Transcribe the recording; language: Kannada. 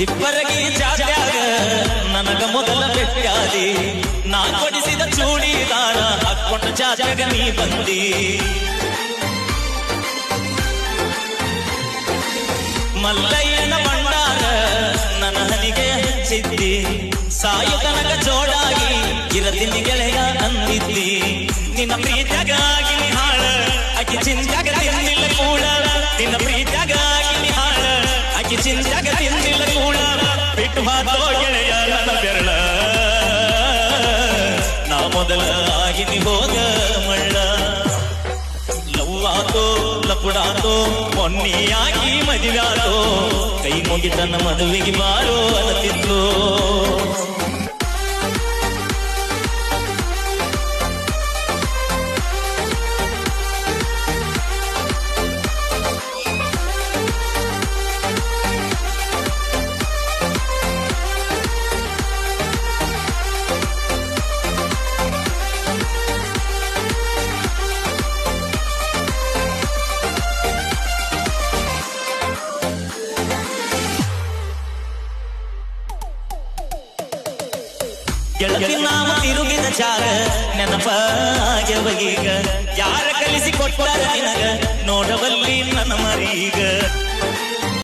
ಇಬ್ಬರಗಿ ಜಾತ್ಯಾಗ ನನಗ ಮೊದಲ ಬೆಟ್ಟಾದಿ ನಾ ಕೊಡಿಸಿದ ಚೂಡಿದಾರ ಹಾಕೊಂಡ ಜಾತ್ಯಾಗ ನೀ ಬಂದಿ ಮಲ್ಲಯ್ಯನ ಬಂಡಾರ ನನ್ನ ಹನಿಗೆ ಹಚ್ಚಿದ್ದಿ ಸಾಯು ತನಕ ಜೋಡಾಗಿ ಇರದಿನಿ ಗೆಳೆಯ ಅಂದಿದ್ದಿ ನಿನ್ನ ಪ್ರೀತಿಯಾಗಿ ಹಾಳ ಅಕ್ಕಿ ಚಿಂತ್ಯಾಗ ತಿನ್ನಿಲ್ಲ ಕೂಡ ನಿನ್ನ ಪ್ರೀತಿಯಾಗಿ ಹಾಳ ಅಕ್ಕಿ ಚಿಂತ್ಯಾಗ ತಿನ್ನಿಲ್ಲ ಕೂಡ ಬಿಟ್ಟು ಹಾಕೋ ಗೆಳೆಯ ನನ್ನ ಬೆರಳ ನಾ ಮೊದಲ ಆಗಿನಿ ಹೋಗ ಮಳ್ಳ ಲವ್ವಾತೋ ಲಪುಡಾತೋ ಮೊನ್ನಿಯಾಗಿ ಮದುವಾತೋ ಕೈ ಮುಗಿತನ ಮದುವೆಗೆ ಬಾರೋ ಅನ್ನತಿದ್ಲು ಗೆಳತಿ ನಾಮ ತಿರುಗಿದ ಜಾಗ ನೆನಪಾಗ್ಯವಗೀಗ ಯಾರ ಕಲಿಸಿ ಕೊಟ್ಟಾರ ನಿನಗ ನೋಡವಲ್ಲಿ ನನ್ನ ಮರೀಗ